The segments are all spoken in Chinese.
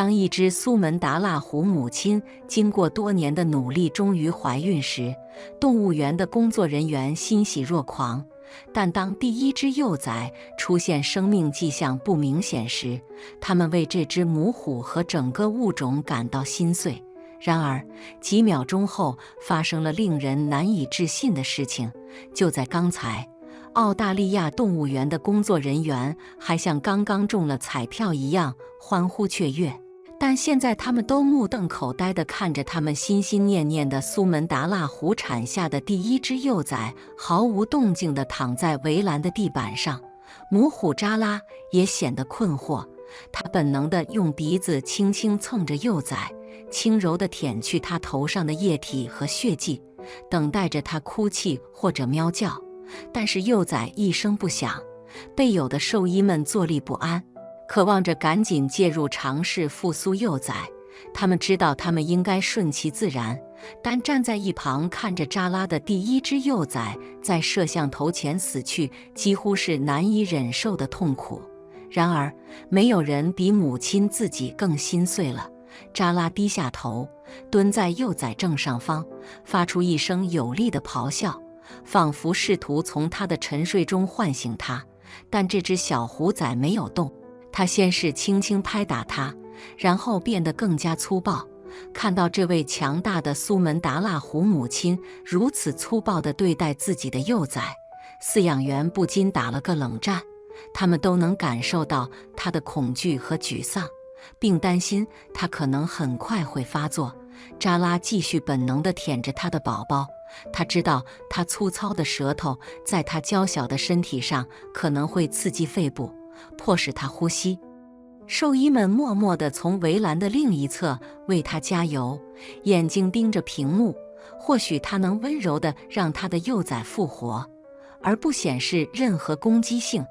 当一只苏门答腊虎母亲经过多年的努力终于怀孕时，动物园的工作人员欣喜若狂。但当第一只幼崽出现生命迹象不明显时，他们为这只母虎和整个物种感到心碎。然而，几秒钟后发生了令人难以置信的事情。就在刚才，澳大利亚动物园的工作人员还像刚刚中了彩票一样欢呼雀跃，但现在他们都目瞪口呆地看着他们心心念念的苏门答腊虎产下的第一只幼崽毫无动静地躺在围栏的地板上。母虎扎拉也显得困惑，它本能地用鼻子轻轻蹭着幼崽，轻柔地舔去它头上的液体和血迹，等待着它哭泣或者喵叫。但是幼崽一声不响，备有的兽医们坐立不安，渴望着赶紧介入尝试复苏幼崽。他们知道他们应该顺其自然，但站在一旁看着扎拉的第一只幼崽在摄像头前死去，几乎是难以忍受的痛苦。然而，没有人比母亲自己更心碎了。扎拉低下头，蹲在幼崽正上方，发出一声有力的咆哮，仿佛试图从他的沉睡中唤醒他。但这只小虎崽没有动，他先是轻轻拍打它，然后变得更加粗暴。看到这位强大的苏门答腊虎母亲如此粗暴地对待自己的幼崽，饲养员不禁打了个冷战。他们都能感受到他的恐惧和沮丧，并担心他可能很快会发作。扎拉继续本能地舔着他的宝宝，他知道他粗糙的舌头在他娇小的身体上可能会刺激肺部，迫使他呼吸。兽医们默默地从围栏的另一侧为他加油，眼睛盯着屏幕，或许他能温柔地让他的幼崽复活，而不显示任何攻击性。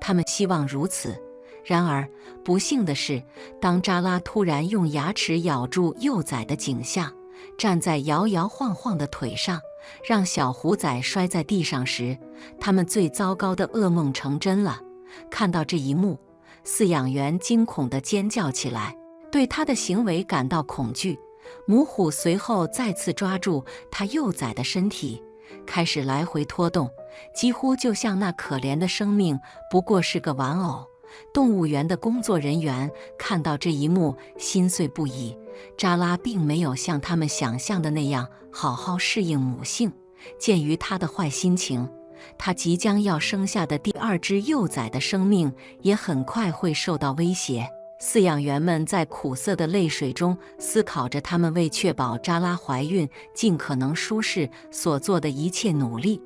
他们希望如此。然而，不幸的是，当扎拉突然用牙齿咬住幼崽的颈项，站在摇摇晃晃的腿上，让小虎崽摔在地上时，他们最糟糕的噩梦成真了。看到这一幕，饲养员惊恐地尖叫起来，对他的行为感到恐惧。母虎随后再次抓住他幼崽的身体，开始来回拖动，几乎就像那可怜的生命不过是个玩偶。动物园的工作人员看到这一幕，心碎不已。扎拉并没有像他们想象的那样好好适应母性。鉴于他的坏心情，他即将要生下的第二只幼崽的生命也很快会受到威胁。饲养员们在苦涩的泪水中思考着他们为确保扎拉怀孕尽可能舒适所做的一切努力。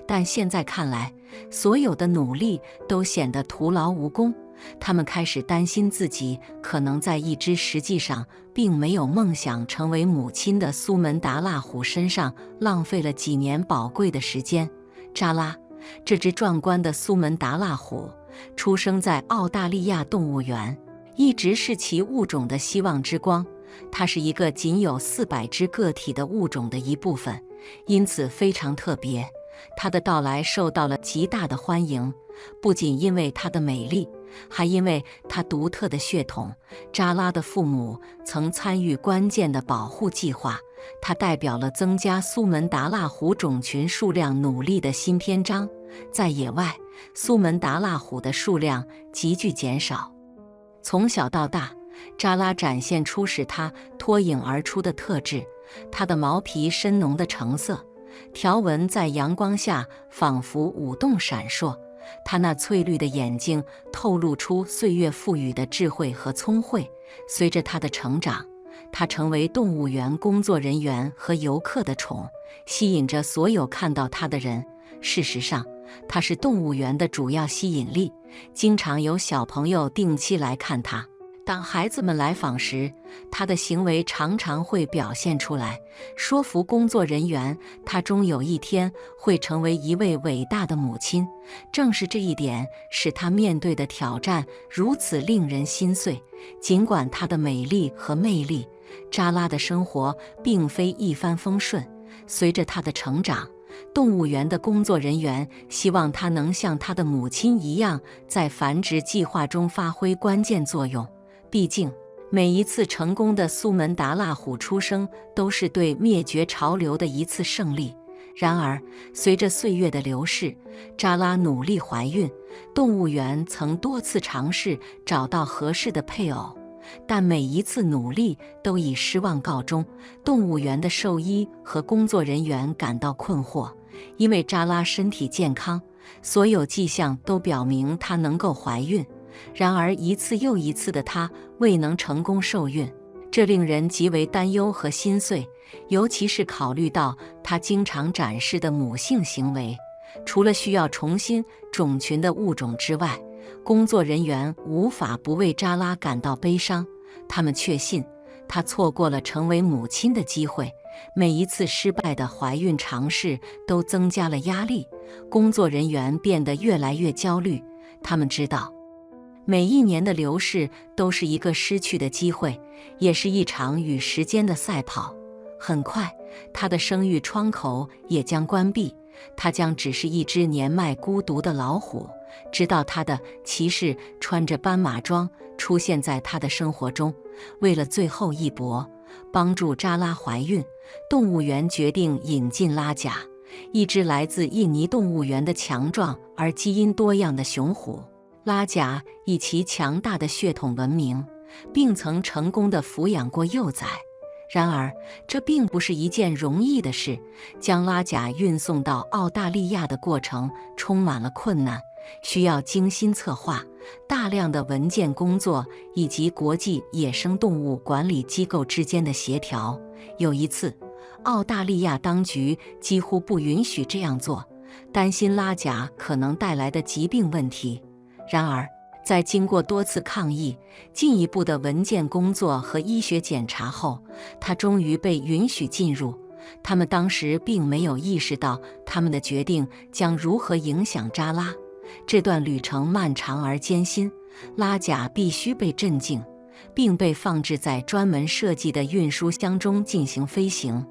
但现在看来，所有的努力都显得徒劳无功。他们开始担心自己可能在一只实际上并没有梦想成为母亲的苏门答腊虎身上浪费了几年宝贵的时间。扎拉，这只壮观的苏门答腊虎，出生在澳大利亚动物园，一直是其物种的希望之光。它是一个仅有400只个体的物种的一部分，因此非常特别。它的到来受到了极大的欢迎，不仅因为它的美丽，还因为它独特的血统。扎拉的父母曾参与关键的保护计划，它代表了增加苏门答腊虎种群数量努力的新篇章。在野外，苏门答腊虎的数量急剧减少。从小到大，扎拉展现出使它脱颖而出的特质。它的毛皮深浓的橙色，条纹在阳光下仿佛舞动闪烁，他那翠绿的眼睛透露出岁月赋予的智慧和聪慧。随着他的成长，他成为动物园工作人员和游客的宠，吸引着所有看到他的人。事实上，他是动物园的主要吸引力，经常有小朋友定期来看他。当孩子们来访时，他的行为常常会表现出来，说服工作人员他终有一天会成为一位伟大的母亲。正是这一点使他面对的挑战如此令人心碎。尽管她的美丽和魅力，扎拉的生活并非一帆风顺。随着她的成长，动物园的工作人员希望她能像她的母亲一样，在繁殖计划中发挥关键作用。毕竟，每一次成功的苏门答腊虎出生，都是对灭绝潮流的一次胜利。然而，随着岁月的流逝，扎拉努力怀孕，动物园曾多次尝试找到合适的配偶，但每一次努力都以失望告终。动物园的兽医和工作人员感到困惑，因为扎拉身体健康，所有迹象都表明她能够怀孕。然而，一次又一次的她未能成功受孕，这令人极为担忧和心碎，尤其是考虑到她经常展示的母性行为。除了需要重新种群的物种之外，工作人员无法不为扎拉感到悲伤。他们确信她错过了成为母亲的机会。每一次失败的怀孕尝试都增加了压力，工作人员变得越来越焦虑。他们知道，每一年的流逝都是一个失去的机会，也是一场与时间的赛跑。很快，她的生育窗口也将关闭，她将只是一只年迈孤独的老虎，直到她的骑士穿着斑马装出现在她的生活中。为了最后一搏，帮助扎拉怀孕，动物园决定引进拉贾，一只来自印尼动物园的强壮而基因多样的雄虎。拉贾以其强大的血统闻名，并曾成功地抚养过幼崽。然而，这并不是一件容易的事。将拉贾运送到澳大利亚的过程充满了困难，需要精心策划、大量的文件工作以及国际野生动物管理机构之间的协调。有一次，澳大利亚当局几乎不允许这样做，担心拉贾可能带来的疾病问题。然而，在经过多次抗议、进一步的文件工作和医学检查后，他终于被允许进入。他们当时并没有意识到他们的决定将如何影响扎拉。这段旅程漫长而艰辛，拉贾必须被镇静，并被放置在专门设计的运输箱中进行飞行。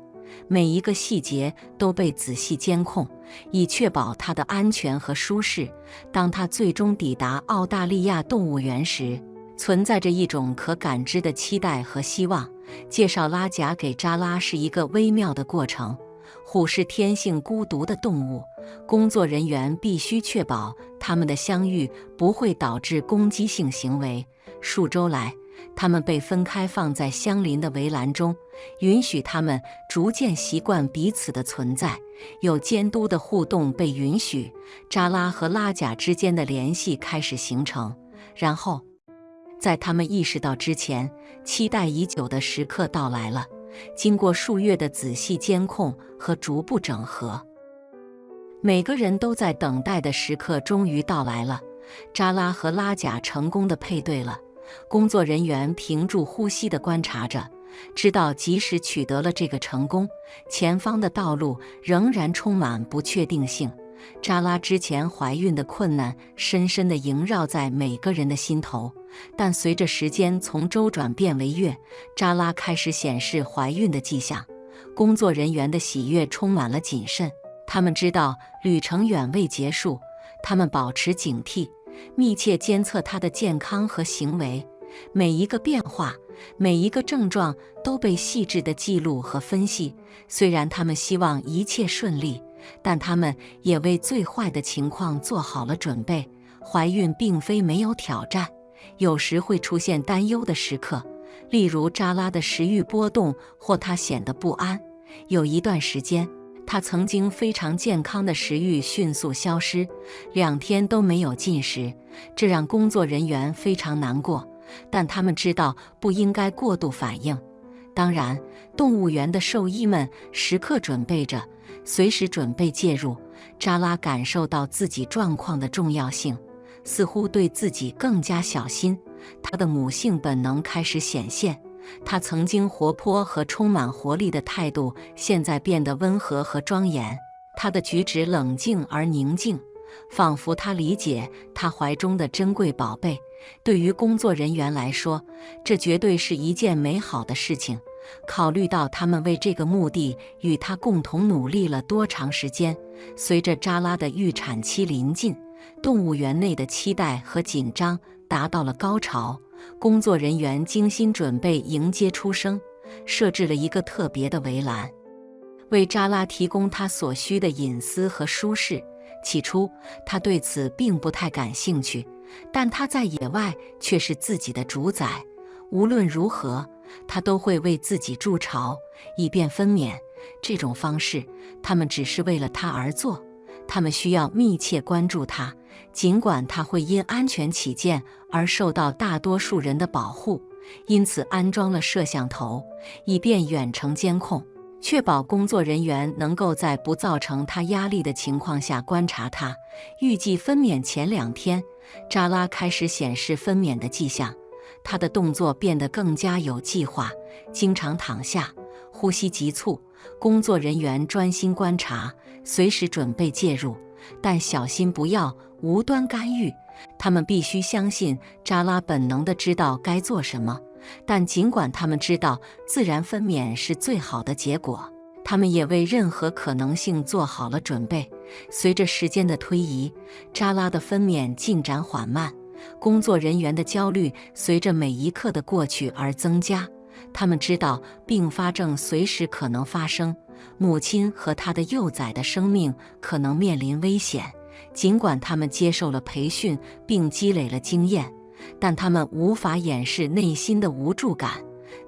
每一个细节都被仔细监控，以确保它的安全和舒适。当它最终抵达澳大利亚动物园时，存在着一种可感知的期待和希望。介绍拉贾给扎拉是一个微妙的过程。虎是天性孤独的动物，工作人员必须确保它们的相遇不会导致攻击性行为。数周来，它们被分开放在相邻的围栏中，允许它们逐渐习惯彼此的存在。有监督的互动被允许，扎拉和拉贾之间的联系开始形成。然后，在他们意识到之前，期待已久的时刻到来了。经过数月的仔细监控和逐步整合，每个人都在等待的时刻终于到来了。扎拉和拉贾成功地配对了。工作人员屏住呼吸地观察着，知道即使取得了这个成功，前方的道路仍然充满不确定性。扎拉之前怀孕的困难深深地萦绕在每个人的心头，但随着时间从周转变为月，扎拉开始显示怀孕的迹象。工作人员的喜悦充满了谨慎，他们知道旅程远未结束，他们保持警惕，密切监测她的健康和行为。每一个变化，每一个症状都被细致地记录和分析。虽然他们希望一切顺利，但他们也为最坏的情况做好了准备。怀孕并非没有挑战，有时会出现担忧的时刻，例如扎拉的食欲波动或她显得不安。有一段时间，她曾经非常健康的食欲迅速消失，2天都没有进食，这让工作人员非常难过，但他们知道不应该过度反应。当然，动物园的兽医们时刻准备着，随时准备介入。扎拉感受到自己状况的重要性，似乎对自己更加小心。她的母性本能开始显现，她曾经活泼和充满活力的态度现在变得温和和庄严。她的举止冷静而宁静，仿佛她理解她怀中的珍贵宝贝。对于工作人员来说，这绝对是一件美好的事情。考虑到他们为这个目的与他共同努力了多长时间，随着扎拉的预产期临近，动物园内的期待和紧张达到了高潮。工作人员精心准备迎接出生，设置了一个特别的围栏，为扎拉提供他所需的隐私和舒适。起初，他对此并不太感兴趣，但他在野外却是自己的主宰。无论如何，他都会为自己筑巢，以便分娩。这种方式，他们只是为了他而做。他们需要密切关注他，尽管他会因安全起见而受到大多数人的保护，因此安装了摄像头，以便远程监控，确保工作人员能够在不造成他压力的情况下观察他。预计分娩前2天，扎拉开始显示分娩的迹象，他的动作变得更加有计划，经常躺下，呼吸急促。工作人员专心观察，随时准备介入，但小心不要无端干预。他们必须相信扎拉本能地知道该做什么，但尽管他们知道自然分娩是最好的结果，他们也为任何可能性做好了准备。随着时间的推移，扎拉的分娩进展缓慢，工作人员的焦虑随着每一刻的过去而增加。他们知道并发症随时可能发生，母亲和她的幼崽的生命可能面临危险。尽管他们接受了培训并积累了经验，但他们无法掩饰内心的无助感。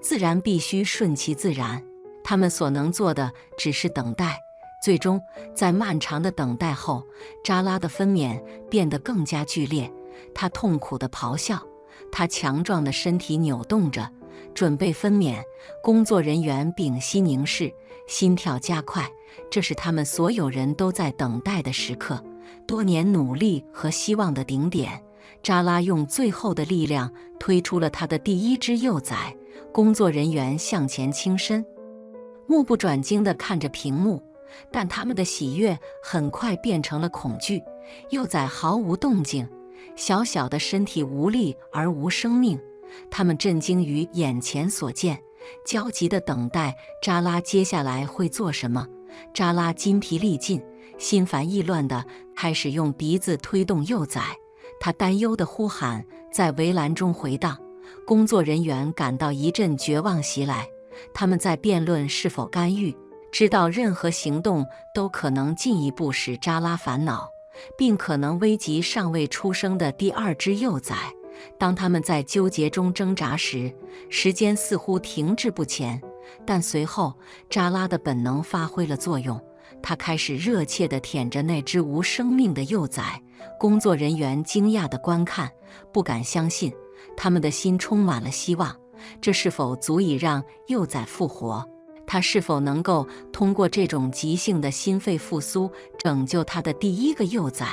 自然必须顺其自然，他们所能做的只是等待。最终，在漫长的等待后，扎拉的分娩变得更加剧烈。她痛苦地咆哮，她强壮的身体扭动着，准备分娩。工作人员屏息凝视，心跳加快，这是他们所有人都在等待的时刻，多年努力和希望的顶点。扎拉用最后的力量推出了他的第一只幼崽。工作人员向前倾身，目不转睛地看着屏幕，但他们的喜悦很快变成了恐惧。幼崽毫无动静，小小的身体无力而无生命。他们震惊于眼前所见，焦急地等待扎拉接下来会做什么。扎拉筋疲力尽，心烦意乱地开始用鼻子推动幼崽，他担忧的呼喊在围栏中回荡。工作人员感到一阵绝望袭来，他们在辩论是否干预，知道任何行动都可能进一步使扎拉烦恼，并可能危及尚未出生的第2只幼崽。当他们在纠结中挣扎时，时间似乎停滞不前，但随后扎拉的本能发挥了作用，他开始热切地舔着那只无生命的幼崽。工作人员惊讶地观看，不敢相信，他们的心充满了希望。这是否足以让幼崽复活？他是否能够通过这种急性的心肺复苏拯救他的第1个幼崽？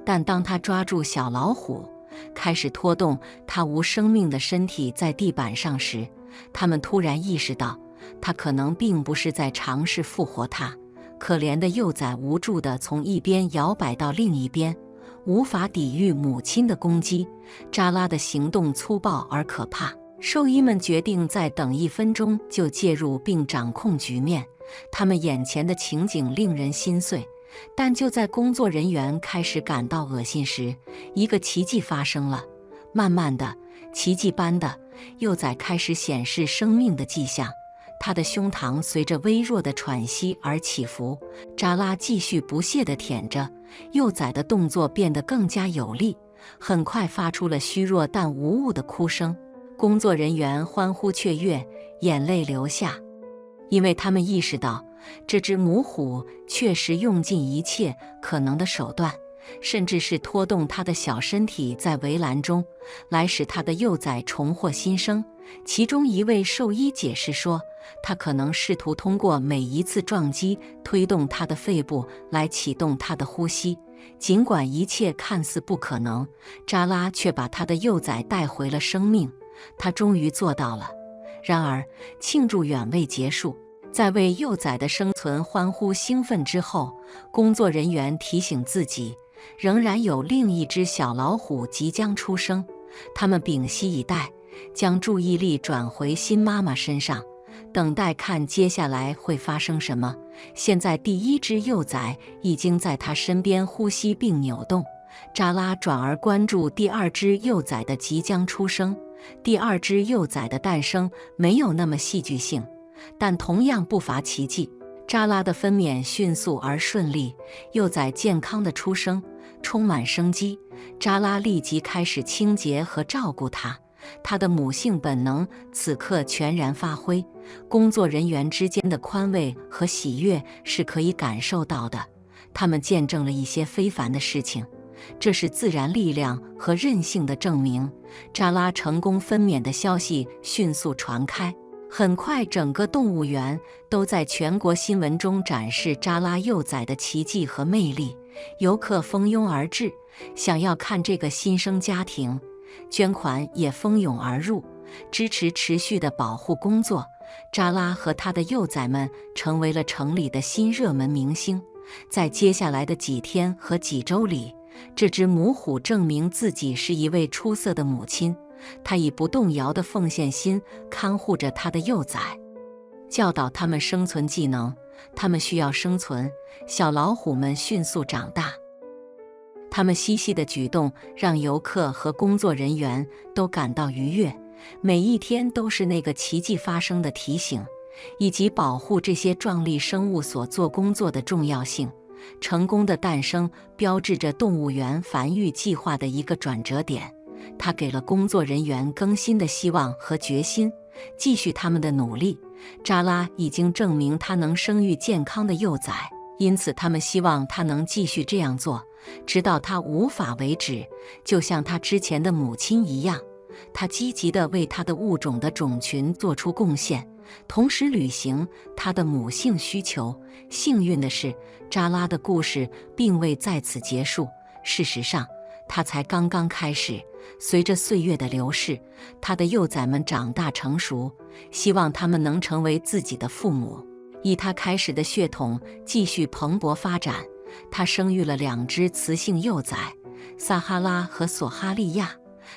但当他抓住小老虎，开始拖动他无生命的身体在地板上时，他们突然意识到，他可能并不是在尝试复活他。可怜的幼崽无助地从一边摇摆到另一边，无法抵御母亲的攻击。扎拉的行动粗暴而可怕，兽医们决定再等1分钟就介入并掌控局面。他们眼前的情景令人心碎，但就在工作人员开始感到恶心时，一个奇迹发生了。慢慢的，奇迹般的，幼崽开始显示生命的迹象，他的胸膛随着微弱的喘息而起伏。扎拉继续不懈地舔着，幼崽的动作变得更加有力，很快发出了虚弱但无物的哭声。工作人员欢呼雀跃，眼泪流下，因为他们意识到这只母虎确实用尽一切可能的手段，甚至是拖动它的小身体在围栏中，来使它的幼崽重获新生。其中一位兽医解释说，他可能试图通过每一次撞击推动他的肺部来启动他的呼吸。尽管一切看似不可能，扎拉却把他的幼崽带回了生命。他终于做到了。然而，庆祝远未结束。在为幼崽的生存欢呼兴奋之后，工作人员提醒自己，仍然有另一只小老虎即将出生。他们屏息以待，将注意力转回新妈妈身上，等待看接下来会发生什么。现在第1只幼崽已经在他身边呼吸并扭动，扎拉转而关注第2只幼崽的即将出生。第二只幼崽的诞生没有那么戏剧性，但同样不乏奇迹。扎拉的分娩迅速而顺利，幼崽健康的出生，充满生机。扎拉立即开始清洁和照顾它，它的母性本能此刻全然发挥。工作人员之间的宽慰和喜悦是可以感受到的，他们见证了一些非凡的事情，这是自然力量和韧性的证明。扎拉成功分娩的消息迅速传开，很快整个动物园都在全国新闻中展示扎拉幼崽的奇迹和魅力，游客蜂拥而至，想要看这个新生家庭，捐款也蜂拥而入，支持持续的保护工作。扎拉和他的幼崽们成为了城里的新热门明星。在接下来的几天和几周里，这只母虎证明自己是一位出色的母亲，她以不动摇的奉献心看护着她的幼崽，教导他们生存技能。他们需要生存，小老虎们迅速长大。他们嬉戏的举动让游客和工作人员都感到愉悦，每一天都是那个奇迹发生的提醒，以及保护这些壮丽生物所做工作的重要性。成功的诞生标志着动物园繁育计划的一个转折点，它给了工作人员更新的希望和决心，继续他们的努力。扎拉已经证明它能生育健康的幼崽，因此他们希望它能继续这样做，直到它无法为止，就像它之前的母亲一样。它积极地为它的物种的种群做出贡献，同时履行它的母性需求。幸运的是，扎拉的故事并未在此结束，事实上，它才刚刚开始。随着岁月的流逝，它的幼崽们长大成熟，希望它们能成为自己的父母，以它开始的血统继续蓬勃发展。它生育了2只雌性幼崽，撒哈拉和索哈利亚，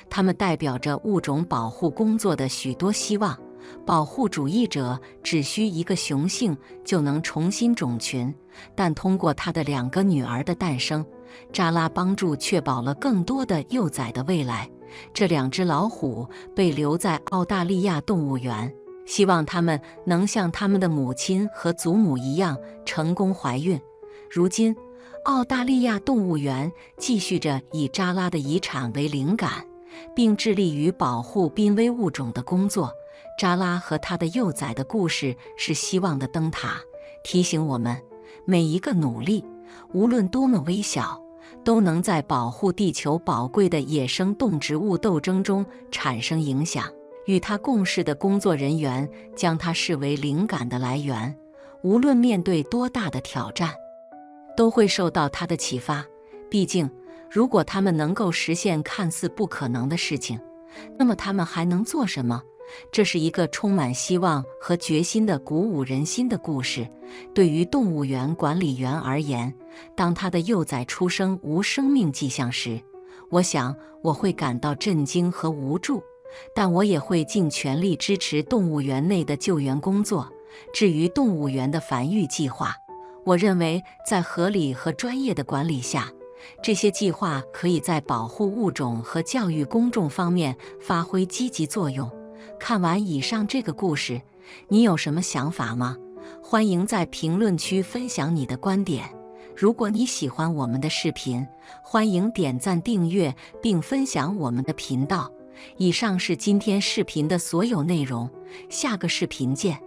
它们代表着物种保护工作的许多希望。保护主义者只需一个雄性就能重新种群，但通过他的2个女儿的诞生，扎拉帮助确保了更多的幼崽的未来。这2只老虎被留在澳大利亚动物园，希望它们能像它们的母亲和祖母一样成功怀孕。如今，澳大利亚动物园继续着以扎拉的遗产为灵感，并致力于保护濒危物种的工作。扎拉和他的幼崽的故事是希望的灯塔，提醒我们，每一个努力，无论多么微小，都能在保护地球宝贵的野生动植物斗争中产生影响。与他共事的工作人员将它视为灵感的来源，无论面对多大的挑战，都会受到他的启发。毕竟，如果他们能够实现看似不可能的事情，那么他们还能做什么？这是一个充满希望和决心的鼓舞人心的故事。对于动物园管理员而言，当他的幼崽出生无生命迹象时，我想我会感到震惊和无助，但我也会尽全力支持动物园内的救援工作。至于动物园的繁育计划，我认为在合理和专业的管理下，这些计划可以在保护物种和教育公众方面发挥积极作用。看完以上这个故事，你有什么想法吗？欢迎在评论区分享你的观点。如果你喜欢我们的视频，欢迎点赞、订阅并分享我们的频道。以上是今天视频的所有内容，下个视频见。